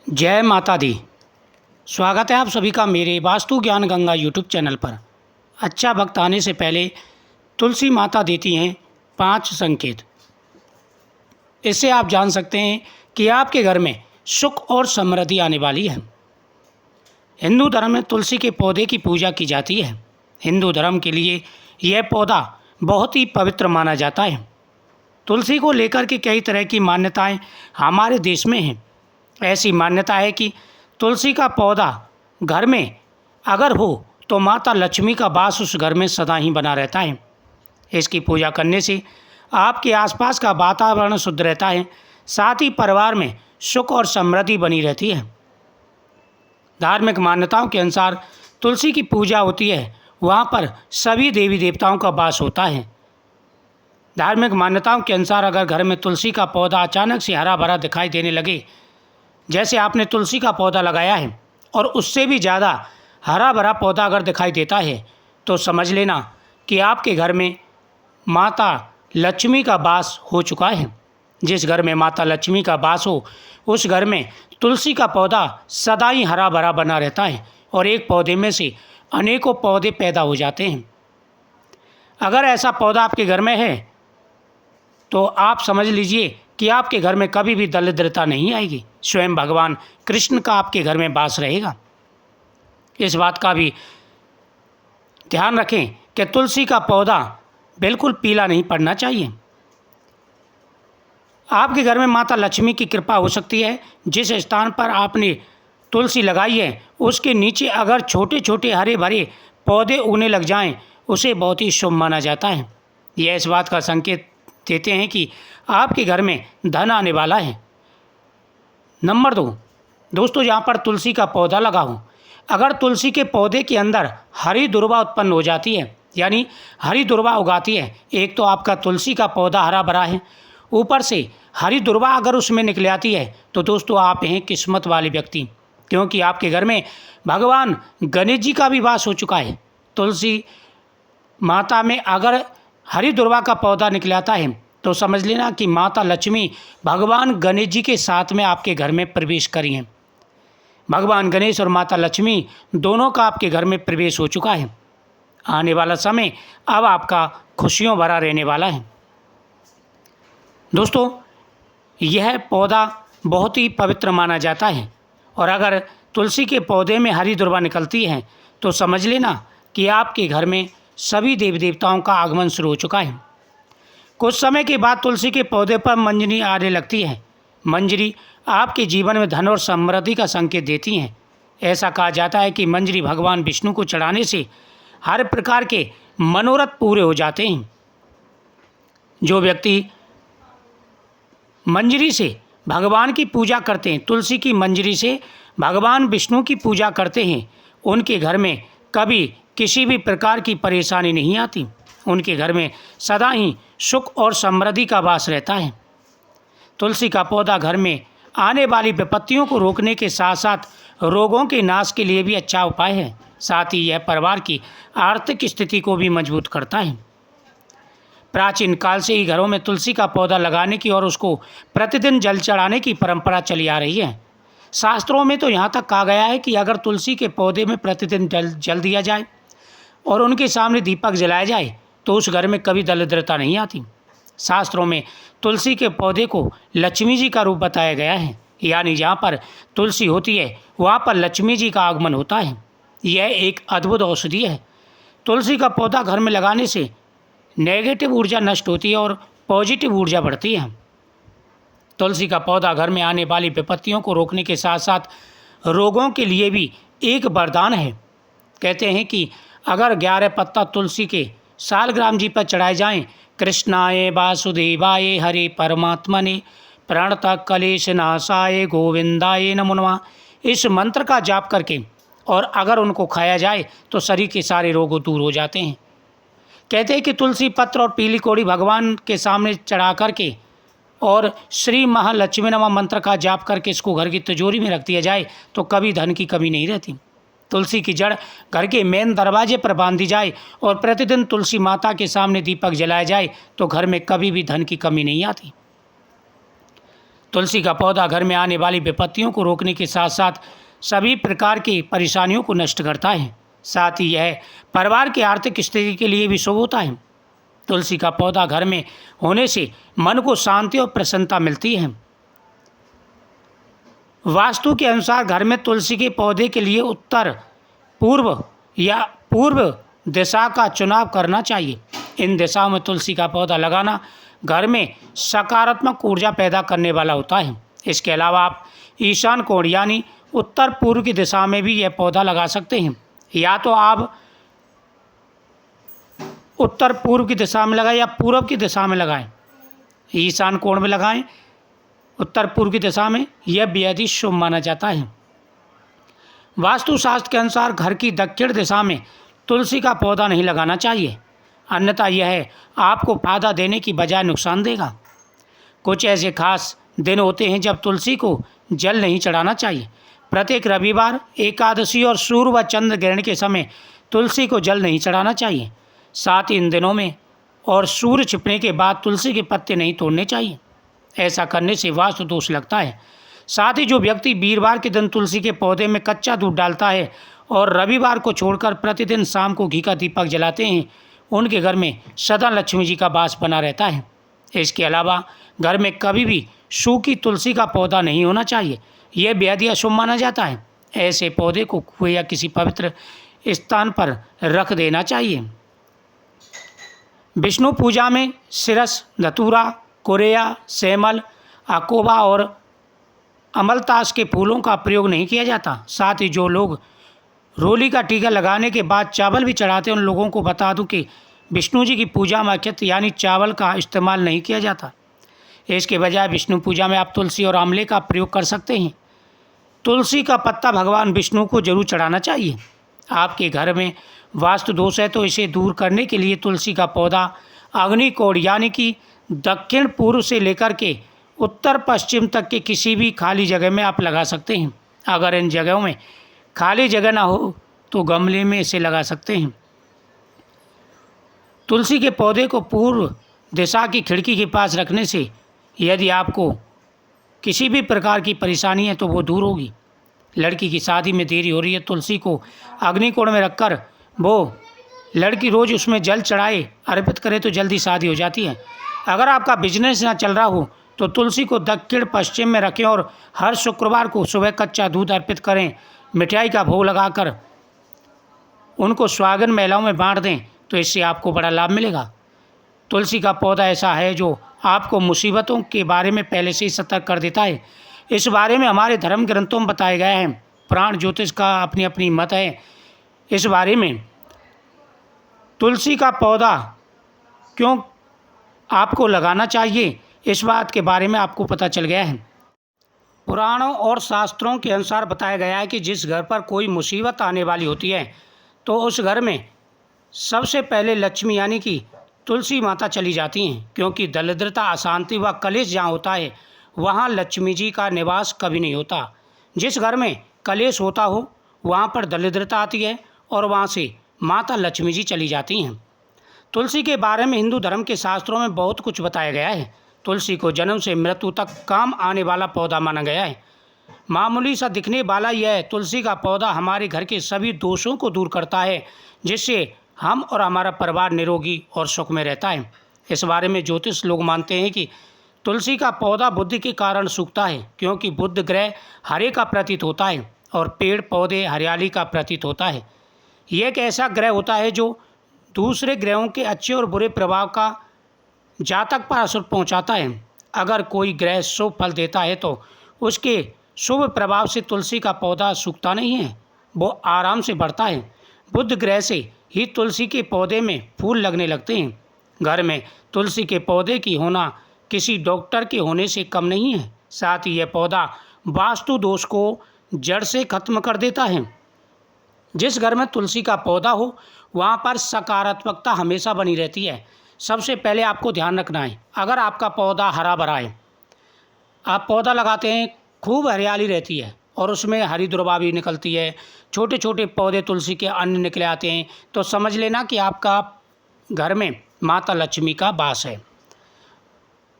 जय माता दी। स्वागत है आप सभी का मेरे वास्तु ज्ञान गंगा यूट्यूब चैनल पर। अच्छा वक्त आने से पहले तुलसी माता देती हैं 5 संकेत। इससे आप जान सकते हैं कि आपके घर में सुख और समृद्धि आने वाली है। हिंदू धर्म में तुलसी के पौधे की पूजा की जाती है। हिंदू धर्म के लिए यह पौधा बहुत ही पवित्र माना जाता है। तुलसी को लेकर के कई तरह की मान्यताएं हमारे देश में हैं। ऐसी मान्यता है कि तुलसी का पौधा घर में अगर हो तो माता लक्ष्मी का वास उस घर में सदा ही बना रहता है। इसकी पूजा करने से आपके आसपास का वातावरण शुद्ध रहता है, साथ ही परिवार में सुख और समृद्धि बनी रहती है। धार्मिक मान्यताओं के अनुसार तुलसी की पूजा होती है, वहाँ पर सभी देवी देवताओं का वास होता है। धार्मिक मान्यताओं के अनुसार अगर घर में तुलसी का पौधा अचानक से हरा भरा दिखाई देने लगे, जैसे आपने तुलसी का पौधा लगाया है और उससे भी ज़्यादा हरा भरा पौधा अगर दिखाई देता है, तो समझ लेना कि आपके घर में माता लक्ष्मी का वास हो चुका है। जिस घर में माता लक्ष्मी का वास हो, उस घर में तुलसी का पौधा सदा ही हरा भरा बना रहता है और एक पौधे में से अनेकों पौधे पैदा हो जाते हैं। अगर ऐसा पौधा आपके घर में है तो आप समझ लीजिए कि आपके घर में कभी भी दरिद्रता नहीं आएगी। स्वयं भगवान कृष्ण का आपके घर में वास रहेगा। इस बात का भी ध्यान रखें कि तुलसी का पौधा बिल्कुल पीला नहीं पड़ना चाहिए। आपके घर में माता लक्ष्मी की कृपा हो सकती है। जिस स्थान पर आपने तुलसी लगाई है उसके नीचे अगर छोटे छोटे हरे भरे पौधे उगने लग जाएं, उसे बहुत ही शुभ माना जाता है। यह इस बात का संकेत देते हैं कि आपके घर में धन आने वाला है। नंबर 2, दोस्तों, यहाँ पर तुलसी का पौधा लगा हो, अगर तुलसी के पौधे के अंदर हरी दुर्वा उत्पन्न हो जाती है, यानी हरी दुर्वा उगाती है, एक तो आपका तुलसी का पौधा हरा भरा है, ऊपर से हरी दुर्वा अगर उसमें निकल आती है, तो दोस्तों आप हैं किस्मत वाले व्यक्ति, क्योंकि आपके घर में भगवान गणेश जी का भी वास हो चुका है। तुलसी माता में अगर हरी दुर्वा का पौधा निकल आता है तो समझ लेना कि माता लक्ष्मी भगवान गणेश जी के साथ में आपके घर में प्रवेश करी हैं। भगवान गणेश और माता लक्ष्मी दोनों का आपके घर में प्रवेश हो चुका है। आने वाला समय अब आपका खुशियों भरा रहने वाला है। दोस्तों, यह पौधा बहुत ही पवित्र माना जाता है और अगर तुलसी के पौधे में हरी दुर्वा निकलती है तो समझ लेना कि आपके घर में सभी देवी देवताओं का आगमन शुरू हो चुका है। कुछ समय के बाद तुलसी के पौधे पर मंजरी आने लगती है। मंजरी आपके जीवन में धन और समृद्धि का संकेत देती हैं। ऐसा कहा जाता है कि मंजरी भगवान विष्णु को चढ़ाने से हर प्रकार के मनोरथ पूरे हो जाते हैं। जो व्यक्ति मंजरी से भगवान की पूजा करते हैं, तुलसी की मंजरी से भगवान विष्णु की पूजा करते हैं, उनके घर में कभी किसी भी प्रकार की परेशानी नहीं आती। उनके घर में सदा ही सुख और समृद्धि का वास रहता है। तुलसी का पौधा घर में आने वाली विपत्तियों को रोकने के साथ साथ रोगों के नाश के लिए भी अच्छा उपाय है। साथ ही यह परिवार की आर्थिक स्थिति को भी मजबूत करता है। प्राचीन काल से ही घरों में तुलसी का पौधा लगाने की और उसको प्रतिदिन जल चढ़ाने की परंपरा चली आ रही है। शास्त्रों में तो यहाँ तक कहा गया है कि अगर तुलसी के पौधे में प्रतिदिन जल दिया जाए और उनके सामने दीपक जलाया जाए तो उस घर में कभी दरिद्रता नहीं आती। शास्त्रों में तुलसी के पौधे को लक्ष्मी जी का रूप बताया गया है, यानी जहाँ पर तुलसी होती है वहाँ पर लक्ष्मी जी का आगमन होता है। यह एक अद्भुत औषधि है। तुलसी का पौधा घर में लगाने से नेगेटिव ऊर्जा नष्ट होती है और पॉजिटिव ऊर्जा बढ़ती है। तुलसी का पौधा घर में आने वाली विपत्तियों को रोकने के साथ साथ रोगों के लिए भी एक वरदान है। कहते हैं कि अगर 11 पत्ता तुलसी के सालग्राम जी पर चढ़ाए जाएं, कृष्णाय वासुदेवाय हरे परमात्मने प्रणतः कलेश नाशाय गोविंदाय नमो नमः, इस मंत्र का जाप करके और अगर उनको खाया जाए तो शरीर के सारे रोग दूर हो जाते हैं। कहते हैं कि तुलसी पत्र और पीली कौड़ी भगवान के सामने चढ़ा करके और श्री महालक्ष्मी नमः मंत्र का जाप करके इसको घर की तिजोरी में रख दिया जाए तो कभी धन की कमी नहीं रहती। तुलसी की जड़ घर के मेन दरवाजे पर बांधी जाए और प्रतिदिन तुलसी माता के सामने दीपक जलाया जाए तो घर में कभी भी धन की कमी नहीं आती। तुलसी का पौधा घर में आने वाली विपत्तियों को रोकने के साथ साथ सभी प्रकार की परेशानियों को नष्ट करता है। साथ ही यह परिवार की आर्थिक स्थिति के लिए भी शुभ होता है। तुलसी का पौधा घर में होने से मन को शांति और प्रसन्नता मिलती है। वास्तु के अनुसार घर में तुलसी के पौधे के लिए उत्तर, पूर्व या पूर्व दिशा का चुनाव करना चाहिए। इन दिशाओं में तुलसी का पौधा लगाना घर में सकारात्मक ऊर्जा पैदा करने वाला होता है। इसके अलावा आप ईशान कोण यानी उत्तर पूर्व की दिशा में भी यह पौधा लगा सकते हैं। या तो आप उत्तर पूर्व की दिशा में लगाएं या पूर्व की दिशा में लगाएं। ईशान कोण में लगाएं, उत्तर पूर्व की दिशा में, यह बेहद ही शुभ माना जाता है। वास्तुशास्त्र के अनुसार घर की दक्षिण दिशा में तुलसी का पौधा नहीं लगाना चाहिए, अन्यथा यह आपको फायदा देने की बजाय नुकसान देगा। कुछ ऐसे खास दिन होते हैं जब तुलसी को जल नहीं चढ़ाना चाहिए। प्रत्येक रविवार, एकादशी और सूर्य व चंद्र ग्रहण के समय तुलसी को जल नहीं चढ़ाना चाहिए। साथ ही इन दिनों में और सूर्य छिपने के बाद तुलसी के पत्ते नहीं तोड़ने चाहिए। ऐसा करने से वास्तु दोष लगता है। साथ ही जो व्यक्ति वीरवार के दिन तुलसी के पौधे में कच्चा दूध डालता है और रविवार को छोड़कर प्रतिदिन शाम को घी का दीपक जलाते हैं, उनके घर में सदा लक्ष्मी जी का वास बना रहता है। इसके अलावा घर में कभी भी सूखी तुलसी का पौधा नहीं होना चाहिए, यह बेहद ही अशुभ माना जाता है। ऐसे पौधे को कुएं या किसी पवित्र स्थान पर रख देना चाहिए। विष्णु पूजा में सिरस, धतूरा, कोरेया, सेमल, अकोबा और अमलतास के फूलों का प्रयोग नहीं किया जाता। साथ ही जो लोग रोली का टीका लगाने के बाद चावल भी चढ़ाते हैं, उन लोगों को बता दूं कि विष्णु जी की पूजा में अक्षत यानी चावल का इस्तेमाल नहीं किया जाता। इसके बजाय विष्णु पूजा में आप तुलसी और आंवले का प्रयोग कर सकते हैं। तुलसी का पत्ता भगवान विष्णु को जरूर चढ़ाना चाहिए। आपके घर में वास्तु दोष है तो इसे दूर करने के लिए तुलसी का पौधा अग्निकोण यानी कि दक्षिण पूर्व से लेकर के उत्तर पश्चिम तक के किसी भी खाली जगह में आप लगा सकते हैं। अगर इन जगहों में खाली जगह ना हो तो गमले में इसे लगा सकते हैं। तुलसी के पौधे को पूर्व दिशा की खिड़की के पास रखने से यदि आपको किसी भी प्रकार की परेशानी है तो वो दूर होगी। लड़की की शादी में देरी हो रही है, तुलसी को अग्निकोण में रखकर वो लड़की रोज़ उसमें जल चढ़ाए, अर्पित करे तो जल्दी शादी हो जाती है। अगर आपका बिजनेस ना चल रहा हो तो तुलसी को दक्षिण पश्चिम में रखें और हर शुक्रवार को सुबह कच्चा दूध अर्पित करें, मिठाई का भोग लगाकर उनको सुहागन महिलाओं में बांट दें, तो इससे आपको बड़ा लाभ मिलेगा। तुलसी का पौधा ऐसा है जो आपको मुसीबतों के बारे में पहले से ही सतर्क कर देता है। इस बारे में हमारे धर्म ग्रंथों में बताया गया है। पुराण ज्योतिष का अपनी अपनी मत है इस बारे में। तुलसी का पौधा क्यों आपको लगाना चाहिए, इस बात के बारे में आपको पता चल गया है। पुराणों और शास्त्रों के अनुसार बताया गया है कि जिस घर पर कोई मुसीबत आने वाली होती है तो उस घर में सबसे पहले लक्ष्मी यानी कि तुलसी माता चली जाती हैं, क्योंकि दरिद्रता, अशांति व कलेश जहाँ होता है वहाँ लक्ष्मी जी का निवास कभी नहीं होता। जिस घर में कलेश होता हो वहाँ पर दरिद्रता आती है और वहाँ से माता लक्ष्मी जी चली जाती हैं। तुलसी के बारे में हिंदू धर्म के शास्त्रों में बहुत कुछ बताया गया है। तुलसी को जन्म से मृत्यु तक काम आने वाला पौधा माना गया है। मामूली सा दिखने वाला यह तुलसी का पौधा हमारे घर के सभी दोषों को दूर करता है, जिससे हम और हमारा परिवार निरोगी और सुख में रहता है। इस बारे में ज्योतिष लोग मानते हैं कि तुलसी का पौधा बुद्धि के कारण सूखता है, क्योंकि बुध ग्रह हरे का प्रतीत होता है और पेड़ पौधे हरियाली का प्रतीत होता है। यह एक ऐसा ग्रह होता है जो दूसरे ग्रहों के अच्छे और बुरे प्रभाव का जातक पर असर पहुंचाता है। अगर कोई ग्रह शुभ फल देता है तो उसके शुभ प्रभाव से तुलसी का पौधा सूखता नहीं है, वो आराम से बढ़ता है। बुध ग्रह से ही तुलसी के पौधे में फूल लगने लगते हैं। घर में तुलसी के पौधे की होना किसी डॉक्टर के होने से कम नहीं है। साथ ही यह पौधा वास्तु दोष को जड़ से खत्म कर देता है। जिस घर में तुलसी का पौधा हो वहाँ पर सकारात्मकता हमेशा बनी रहती है। सबसे पहले आपको ध्यान रखना है, अगर आपका पौधा हरा भरा है, आप पौधा लगाते हैं, खूब हरियाली रहती है और उसमें हरी दुर्वा भी निकलती है, छोटे छोटे पौधे तुलसी के अन्य निकले आते हैं, तो समझ लेना कि आपका घर में माता लक्ष्मी का वास है।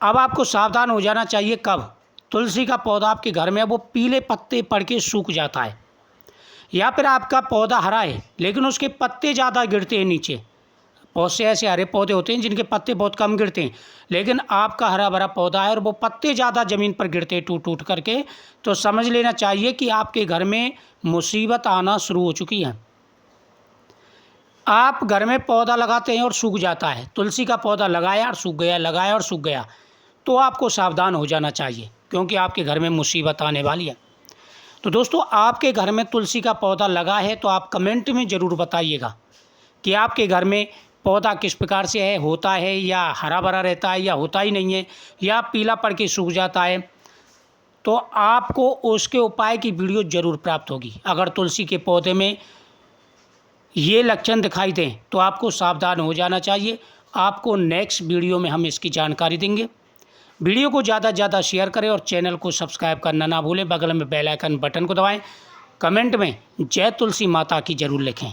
अब आपको सावधान हो जाना चाहिए। कब? तुलसी का पौधा आपके घर में है वो पीले पत्ते पड़ के सूख जाता है, या फिर आपका पौधा हरा है लेकिन उसके पत्ते ज़्यादा गिरते हैं नीचे। बहुत से ऐसे हरे पौधे होते हैं जिनके पत्ते बहुत कम गिरते हैं, लेकिन आपका हरा भरा पौधा है और वो पत्ते ज़्यादा ज़मीन पर गिरते हैं टूट टूट करके, तो समझ लेना चाहिए कि आपके घर में मुसीबत आना शुरू हो चुकी है। आप घर में पौधा लगाते हैं और सूख जाता है, तुलसी का पौधा लगाया और सूख गया, लगाया और सूख गया, तो आपको सावधान हो जाना चाहिए क्योंकि आपके घर में मुसीबत आने वाली है। तो दोस्तों, आपके घर में तुलसी का पौधा लगा है तो आप कमेंट में ज़रूर बताइएगा कि आपके घर में पौधा किस प्रकार से है, होता है या हरा भरा रहता है या होता ही नहीं है या पीला पड़ के सूख जाता है। तो आपको उसके उपाय की वीडियो ज़रूर प्राप्त होगी। अगर तुलसी के पौधे में ये लक्षण दिखाई दें तो आपको सावधान हो जाना चाहिए। आपको नेक्स्ट वीडियो में हम इसकी जानकारी देंगे। वीडियो को ज़्यादा से ज़्यादा शेयर करें और चैनल को सब्सक्राइब करना ना भूलें। बगल में बेल आइकन बटन को दबाएं। कमेंट में जय तुलसी माता की ज़रूर लिखें।